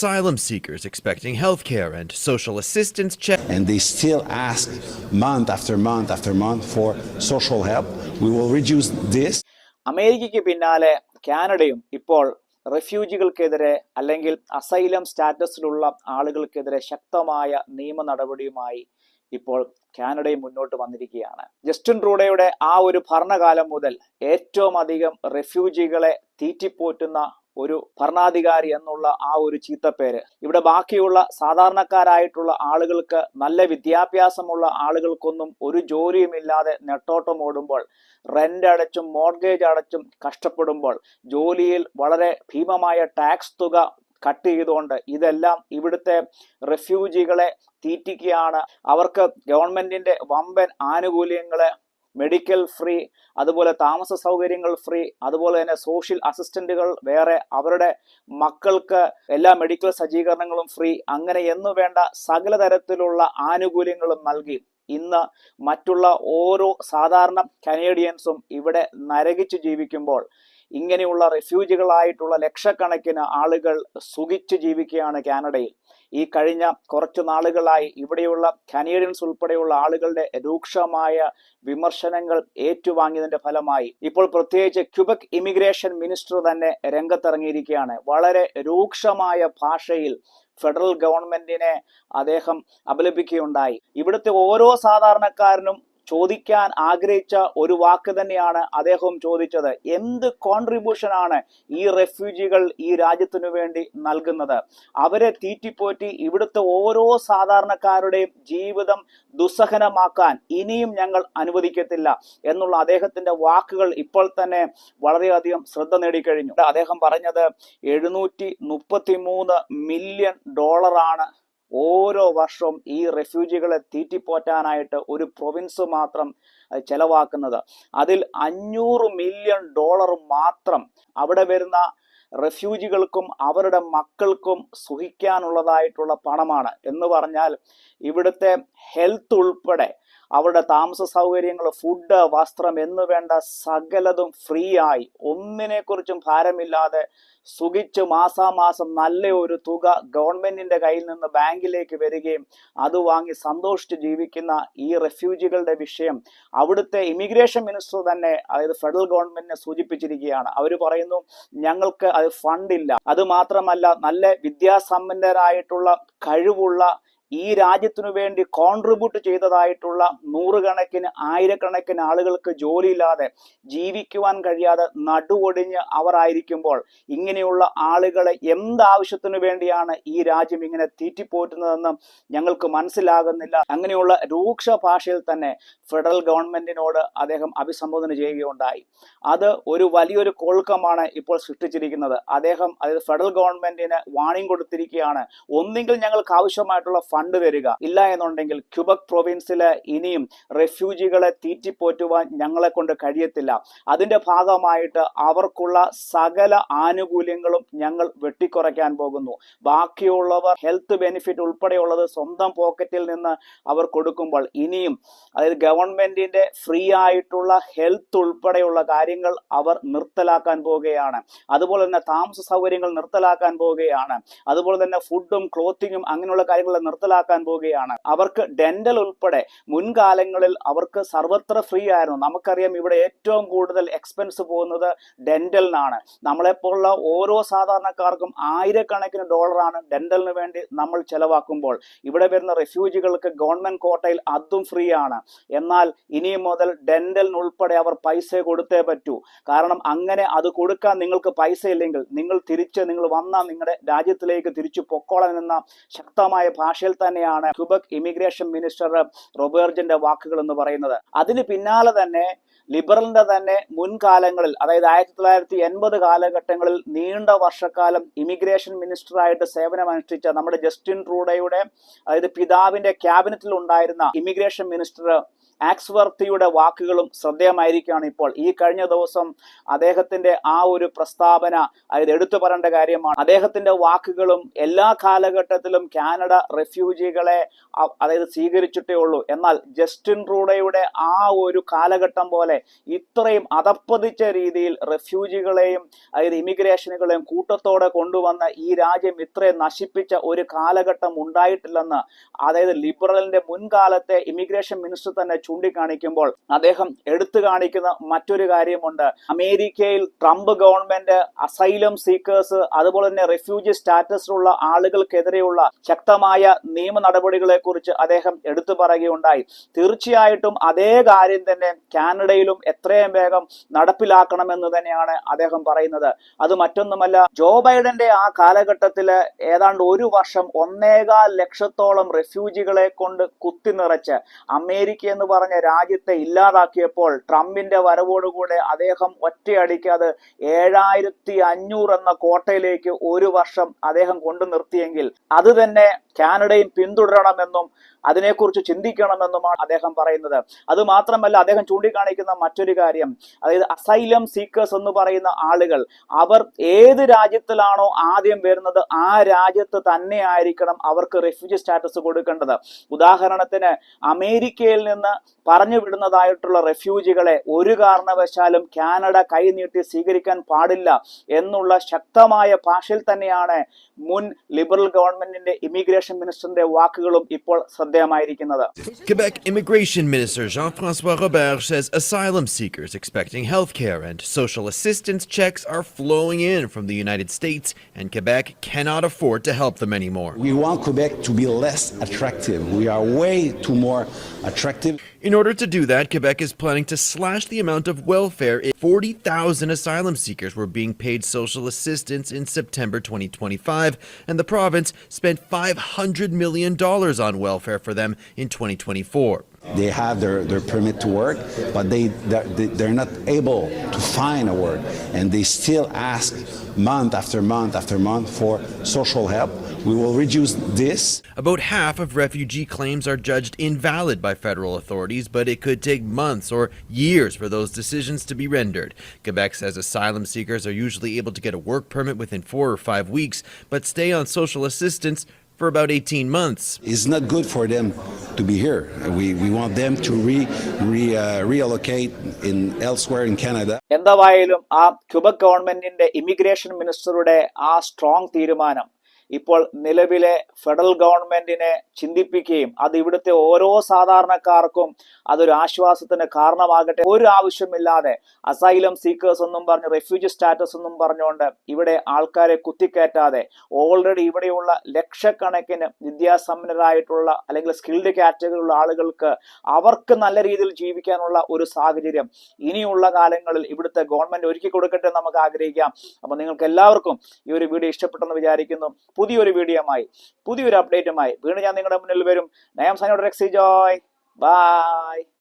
asylum seekers expecting healthcare and social assistance checks. And they still ask month after month after month for social help. We will reduce this. അമേരിക്കയ്ക്ക് പിന്നാലെ കാനഡയും ഇപ്പോൾ റെഫ്യൂജികൾക്കെതിരെ അല്ലെങ്കിൽ asylum സ്റ്റാറ്റസിലുള്ള ആളുകൾക്കെതിരെ ശക്തമായ നിയമ നടപടിയുമായി ഇപ്പോൾ കാനഡയും മുന്നോട്ട് വന്നിരിക്കുകയാണ്. ജസ്റ്റിൻ ട്രൂഡോയുടെ ആ ഒരു ഭരണകാലം മുതൽ ഏറ്റവും അധികം റെഫ്യൂജികളെ തീറ്റിപ്പോറ്റുന്ന ഒരു ഭരണാധികാരി എന്നുള്ള ആ ഒരു ചീത്തപ്പേര് ഇവിടെ ബാക്കിയുള്ള സാധാരണക്കാരായിട്ടുള്ള ആളുകൾക്ക്, നല്ല വിദ്യാഭ്യാസമുള്ള ആളുകൾക്കൊന്നും ഒരു ജോലിയുമില്ലാതെ നെട്ടോട്ടം ഓടുമ്പോൾ, റെന്റ് അടച്ചും മോർഗേജ് അടച്ചും കഷ്ടപ്പെടുമ്പോൾ, ജോലിയിൽ വളരെ ഭീമമായ ടാക്സ് തുക കട്ട് ചെയ്തുകൊണ്ട് ഇതെല്ലാം ഇവിടുത്തെ റെഫ്യൂജികളെ തീറ്റിക്കുകയാണ്. അവർക്ക് ഗവൺമെന്റിന്റെ വമ്പൻ ആനുകൂല്യങ്ങള്, മെഡിക്കൽ ഫ്രീ, അതുപോലെ താമസ സൗകര്യങ്ങൾ ഫ്രീ, അതുപോലെ തന്നെ സോഷ്യൽ അസിസ്റ്റന്റുകൾ വേറെ, അവരുടെ മക്കൾക്ക് എല്ലാ മെഡിക്കൽ സജ്ജീകരണങ്ങളും ഫ്രീ, അങ്ങനെ എന്നു വേണ്ട സകല തരത്തിലുള്ള ആനുകൂല്യങ്ങളും നൽകി ഇന്ന് മറ്റുള്ള ഓരോ സാധാരണ കനേഡിയൻസും ഇവിടെ നരകിച്ചു ജീവിക്കുമ്പോൾ ഇങ്ങനെയുള്ള റെഫ്യൂജികളായിട്ടുള്ള ലക്ഷക്കണക്കിന് ആളുകൾ സുഖിച്ച് ജീവിക്കുകയാണ് കാനഡയിൽ. ഈ കഴിഞ്ഞ കുറച്ചു നാളുകളായി ഇവിടെയുള്ള കനേഡിയൻസ് ഉൾപ്പെടെയുള്ള ആളുകളുടെ രൂക്ഷമായ വിമർശനങ്ങൾ ഏറ്റുവാങ്ങിയതിന്റെ ഫലമായി ഇപ്പോൾ പ്രത്യേകിച്ച് ക്യൂബക് ഇമിഗ്രേഷൻ മിനിസ്റ്റർ തന്നെ രംഗത്തിറങ്ങിയിരിക്കുകയാണ്. വളരെ രൂക്ഷമായ ഭാഷയിൽ ഫെഡറൽ ഗവൺമെന്റിനെ അദ്ദേഹം അപലപിക്കുകയുണ്ടായി. ഇവിടുത്തെ ഓരോ സാധാരണക്കാരനും ചോദിക്കാൻ ആഗ്രഹിച്ച ഒരു വാക്ക് തന്നെയാണ് അദ്ദേഹം ചോദിച്ചത്. എന്ത് കോൺട്രിബ്യൂഷൻ ആണ് ഈ റെഫ്യൂജികൾ ഈ രാജ്യത്തിനു വേണ്ടി നൽകുന്നത്? അവരെ തീറ്റിപ്പോറ്റി ഇവിടുത്തെ ഓരോ സാധാരണക്കാരുടെയും ജീവിതം ദുസ്സഹനമാക്കാൻ ഇനിയും ഞങ്ങൾ അനുവദിക്കത്തില്ല എന്നുള്ള അദ്ദേഹത്തിന്റെ വാക്കുകൾ ഇപ്പോൾ തന്നെ വളരെയധികം ശ്രദ്ധ നേടിക്കഴിഞ്ഞു. അദ്ദേഹം പറഞ്ഞത് $733 മില്യൺ ഓരോ വർഷവും ഈ റെഫ്യൂജികളെ തീറ്റിപ്പോറ്റാനായിട്ട് ഒരു പ്രൊവിൻസ് മാത്രം ചെലവാക്കുന്നത്. അതിൽ $500 മില്യൺ മാത്രം അവിടെ വരുന്ന റെഫ്യൂജികൾക്കും അവരുടെ മക്കൾക്കും സുഖിക്കാനുള്ളതായിട്ടുള്ള പണമാണ്. എന്ന് പറഞ്ഞാൽ ഇവിടുത്തെ ഹെൽത്ത് ഉൾപ്പെടെ, അവരുടെ താമസ സൗകര്യങ്ങൾ, ഫുഡ്, വസ്ത്രം എന്ന് വേണ്ട സകലതും ഫ്രീ ആയി, ഒന്നിനെ കുറിച്ചും ഭാരമില്ലാതെ സുഖിച്ച് മാസാമാസം നല്ല ഒരു തുക ഗവൺമെന്റിന്റെ കയ്യിൽ നിന്ന് ബാങ്കിലേക്ക് വരികയും അത് വാങ്ങി സന്തോഷിച്ച് ജീവിക്കുന്ന ഈ റെഫ്യൂജികളുടെ വിഷയം അവിടുത്തെ ഇമിഗ്രേഷൻ മിനിസ്റ്റർ തന്നെ, അതായത് ഫെഡറൽ ഗവൺമെന്റിനെ സൂചിപ്പിച്ചിരിക്കുകയാണ്. അവർ പറയുന്നു, ഞങ്ങൾക്ക് അത് ഫണ്ടില്ല. അത് മാത്രമല്ല, നല്ല വിദ്യാസമ്പന്നരായിട്ടുള്ള കഴിവുള്ള ഈ രാജ്യത്തിനു വേണ്ടി കോൺട്രിബ്യൂട്ട് ചെയ്തതായിട്ടുള്ള നൂറുകണക്കിന് ആയിരക്കണക്കിന് ആളുകൾക്ക് ജോലിയില്ലാതെ ജീവിക്കുവാൻ കഴിയാതെ നടുവൊടിഞ്ഞ് അവർ ആയിരിക്കുമ്പോൾ ഇങ്ങനെയുള്ള ആളുകളെ എന്താവശ്യത്തിനു വേണ്ടിയാണ് ഈ രാജ്യം ഇങ്ങനെ തീറ്റിപ്പോറ്റുന്നതെന്ന് ഞങ്ങൾക്ക് മനസ്സിലാകുന്നില്ല. അങ്ങനെയുള്ള രൂക്ഷ ഭാഷയിൽ തന്നെ ഫെഡറൽ ഗവൺമെന്റിനോട് അദ്ദേഹം അഭിസംബോധന ചെയ്യുകയുണ്ടായി. അത് ഒരു വലിയൊരു കൊഴുക്കമാണ് ഇപ്പോൾ സൃഷ്ടിച്ചിരിക്കുന്നത്. അദ്ദേഹം, അതായത് ഫെഡറൽ ഗവൺമെന്റിന് വാണിംഗ് കൊടുത്തിരിക്കുകയാണ്. ഒന്നെങ്കിൽ ഞങ്ങൾക്ക് ആവശ്യമായിട്ടുള്ള ഫണ്ട് തരിക, ഇല്ല എന്നുണ്ടെങ്കിൽ ക്യൂബക് പ്രൊവിൻസില് ഇനിയും റെഫ്യൂജികളെ തീറ്റിപ്പോറ്റുവാൻ ഞങ്ങളെ കൊണ്ട് കഴിയത്തില്ല. അതിന്റെ ഭാഗമായിട്ട് അവർക്കുള്ള സകല ആനുകൂല്യങ്ങളും ഞങ്ങൾ വെട്ടിക്കുറയ്ക്കാൻ പോകുന്നു. ബാക്കിയുള്ളവർ ഹെൽത്ത് ബെനിഫിറ്റ് ഉൾപ്പെടെയുള്ളത് സ്വന്തം പോക്കറ്റിൽ നിന്ന് അവർ കൊടുക്കുമ്പോൾ ഇനിയും, അതായത് ഗവൺമെന്റിന്റെ ഫ്രീ ആയിട്ടുള്ള ഹെൽത്ത് ഉൾപ്പെടെയുള്ള കാര്യങ്ങൾ അവർ നിർത്തലാക്കാൻ പോവുകയാണ്. അതുപോലെ തന്നെ താമസ സൗകര്യങ്ങൾ നിർത്തലാക്കാൻ പോവുകയാണ്. അതുപോലെ തന്നെ ഫുഡും ക്ലോത്തിങ്ങും അങ്ങനെയുള്ള കാര്യങ്ങൾ നിർത്തലാക്കാൻ പോവുകയാണ്. അവർക്ക് ഡെന്റൽ ഉൾപ്പെടെ മുൻകാലങ്ങളിൽ അവർക്ക് സർവത്ര ഫ്രീ ആയിരുന്നു. നമുക്കറിയാം ഇവിടെ ഏറ്റവും കൂടുതൽ എക്സ്പെൻസ് പോകുന്നത് ഡെന്റലിനാണ്. നമ്മളെപ്പോലുള്ള ഓരോ സാധാരണക്കാർക്കും ആയിരക്കണക്കിന് ഡോളറാണ് ഡെന്റലിന് വേണ്ടി നമ്മൾ ചെലവാക്കുമ്പോൾ ഇവിടെ വരുന്ന റെഫ്യൂജികൾക്ക് ഗവൺമെന്റ് കോട്ടയിൽ അതും ഫ്രീ ആണ്. എന്നാൽ ഇനി മുതൽ ഡെന്റലിന് ഉൾപ്പെടെ അവർ പൈസ കൊടുത്തേ പറ്റൂ. കാരണം അങ്ങനെ അത് കൊടുക്കാൻ നിങ്ങൾക്ക് പൈസ ഇല്ലെങ്കിൽ നിങ്ങൾ വന്നാൽ നിങ്ങളുടെ രാജ്യത്തിലേക്ക് തിരിച്ചു പൊക്കോളാൻ എന്ന ശക്തമായ ഭാഷയിൽ തന്നെയാണ് ക്യൂബക് ഇമിഗ്രേഷൻ മിനിസ്റ്റർ റോബേർജിന്റെ വാക്കുകൾ എന്ന് പറയുന്നത്. അതിന് പിന്നാലെ തന്നെ ലിബറലിന്റെ തന്നെ മുൻകാലങ്ങളിൽ, അതായത് 1980 കാലഘട്ടങ്ങളിൽ നീണ്ട വർഷക്കാലം ഇമിഗ്രേഷൻ മിനിസ്റ്ററായിട്ട് സേവനമനുഷ്ഠിച്ച നമ്മുടെ ജസ്റ്റിൻ ട്രൂഡോയുടെ, അതായത് പിതാവിന്റെ ക്യാബിനറ്റിൽ ഉണ്ടായിരുന്ന ഇമിഗ്രേഷൻ മിനിസ്റ്റർ ആക്സ്വർത്തിയുടെ വാക്കുകളും ശ്രദ്ധേയമായിരിക്കുകയാണ്. ഇപ്പോൾ ഈ കഴിഞ്ഞ ദിവസം അദ്ദേഹത്തിന്റെ ആ ഒരു പ്രസ്താവന അത് എടുത്തു പറയേണ്ട കാര്യമാണ്. അദ്ദേഹത്തിന്റെ വാക്കുകളും എല്ലാ കാലഘട്ടത്തിലും കാനഡ റെഫ്യൂജികളെ അതായത് സ്വീകരിച്ചിട്ടേ ഉള്ളൂ. എന്നാൽ ജസ്റ്റിൻ ട്രൂഡോയുടെ ആ ഒരു കാലഘട്ടം പോലെ ഇത്രയും അധപ്പതിച്ച രീതിയിൽ റെഫ്യൂജികളെയും അതായത് ഇമിഗ്രേഷനുകളെയും കൂട്ടത്തോടെ കൊണ്ടുവന്ന ഈ രാജ്യം ഇത്രയും നശിപ്പിച്ച ഒരു കാലഘട്ടം ഉണ്ടായിട്ടില്ലെന്ന് അതായത് ലിബറലിന്റെ മുൻകാലത്തെ ഇമിഗ്രേഷൻ മിനിസ്റ്റർ തന്നെ ചൂണ്ടിക്കാണിക്കുമ്പോൾ അദ്ദേഹം എടുത്തു കാണിക്കുന്ന മറ്റൊരു കാര്യമുണ്ട്. അമേരിക്കയിൽ ട്രംപ് ഗവൺമെന്റ് അസൈലം സീക്കേഴ്സ് അതുപോലെ തന്നെ റെഫ്യൂജി സ്റ്റാറ്റസിലുള്ള ആളുകൾക്കെതിരെയുള്ള ശക്തമായ നിയമ നടപടികളെ കുറിച്ച് അദ്ദേഹം എടുത്തു പറയുകയുണ്ടായി. തീർച്ചയായിട്ടും അതേ കാര്യം തന്നെ കാനഡയിലും എത്രയും വേഗം നടപ്പിലാക്കണമെന്ന് തന്നെയാണ് അദ്ദേഹം പറയുന്നത്. അത് മറ്റൊന്നുമല്ല, ജോ ബൈഡന്റെ ആ കാലഘട്ടത്തില് ഏതാണ്ട് ഒരു വർഷം 1.25 ലക്ഷത്തോളം റെഫ്യൂജികളെ കൊണ്ട് കുത്തി നിറച്ച് അമേരിക്ക എന്ന് പറഞ്ഞ രാജ്യത്തെ ഇല്ലാതാക്കിയപ്പോൾ ട്രംപിന്റെ വരവോടുകൂടെ അദ്ദേഹം ഒറ്റയടിക്ക് അത് 7500 എന്ന കോട്ടയിലേക്ക് ഒരു വർഷം അദ്ദേഹം കൊണ്ടു നിർത്തിയെങ്കിൽ അത് തന്നെ കാനഡയും പിന്തുടരണമെന്നും അതിനെക്കുറിച്ച് ചിന്തിക്കണമെന്നുമാണ് അദ്ദേഹം പറയുന്നത്. അത് മാത്രമല്ല, അദ്ദേഹം ചൂണ്ടിക്കാണിക്കുന്ന മറ്റൊരു കാര്യം, അതായത് അസൈലം സീക്കേഴ്സ് എന്ന് പറയുന്ന ആളുകൾ അവർ ഏത് രാജ്യത്തിലാണോ ആദ്യം വരുന്നത് ആ രാജ്യത്ത് തന്നെ ആയിരിക്കണം അവർക്ക് റെഫ്യൂജി സ്റ്റാറ്റസ് കൊടുക്കേണ്ടത്. ഉദാഹരണത്തിന് അമേരിക്കയിൽ നിന്ന് പറഞ്ഞു വിടുന്നതായിട്ടുള്ള റെഫ്യൂജികളെ ഒരു കാരണവശാലും കാനഡ കൈനീട്ടി സ്വീകരിക്കാൻ പാടില്ല എന്നുള്ള ശക്തമായ ഭാഷയിൽ തന്നെയാണ് മുൻ ലിബറൽ ഗവൺമെന്റിന്റെ ഇമിഗ്രേഷൻ മിനിസ്റ്ററിന്റെ വാക്കുകളും ഇപ്പോൾ ശ്രദ്ധേയമായിരിക്കുന്നത്. Quebec Immigration Minister Jean-François Robert says asylum seekers expecting health care and social assistance checks are flowing in from the United States, and Quebec cannot afford to help them anymore. We want Quebec to be less attractive. We are way too more attractive. In order to do that, Quebec is planning to slash the amount of welfare. 40,000 asylum seekers were being paid social assistance in September 2025, and the province spent $500 million on welfare for them in 2024. They have their permit to work, but they're not able to find a work, and they still ask month after month after month for social help. We will reduce this. About half of refugee claims are judged invalid by federal authorities, but it could take months or years for those decisions to be rendered. Quebec says asylum seekers are usually able to get a work permit within 4 or 5 weeks, but stay on social assistance for about 18 months. It's not good for them to be here. We want them to reallocate in elsewhere in Canada. എന്തായാലും ആ Quebec ഗവൺമെന്റിന്റെ immigration മിനിസ്റ്ററുടെ ആ strong തീരുമാനം ഇപ്പോൾ നിലവിലെ federal ഗവൺമെന്റിനെ ചിന്തിപ്പിക്കുകയും അത് ഇവിടുത്തെ ഓരോ സാധാരണക്കാർക്കും അതൊരു ആശ്വാസത്തിന് കാരണമാകട്ടെ. ഒരു ആവശ്യമില്ലാതെ അസൈലം സീക്കേഴ്സ് എന്നും പറഞ്ഞ് റെഫ്യൂജി സ്റ്റാറ്റസ് എന്നും പറഞ്ഞുകൊണ്ട് ഇവിടെ ആൾക്കാരെ കുത്തിക്കയറ്റാതെ ഓൾറെഡി ഇവിടെയുള്ള ലക്ഷക്കണക്കിന് വിദ്യാസമ്പന്നരായിട്ടുള്ള അല്ലെങ്കിൽ സ്കിൽഡ് കാറ്റഗറിയുള്ള ആളുകൾക്ക് അവർക്ക് നല്ല രീതിയിൽ ജീവിക്കാനുള്ള ഒരു സാഹചര്യം ഇനിയുള്ള കാലങ്ങളിൽ ഇവിടുത്തെ ഗവൺമെന്റ് ഒരുക്കി കൊടുക്കട്ടെ നമുക്ക് ആഗ്രഹിക്കാം. അപ്പൊ നിങ്ങൾക്ക് എല്ലാവർക്കും ഈ ഒരു വീഡിയോ ഇഷ്ടപ്പെട്ടെന്ന് വിചാരിക്കുന്നു. പുതിയൊരു വീഡിയോയുമായി പുതിയൊരു അപ്ഡേറ്റുമായി വീണ്ടും ഞാൻ നിങ്ങളുടെ മുന്നിൽ വരും. I am Sanjay Rexy Joy. Bye.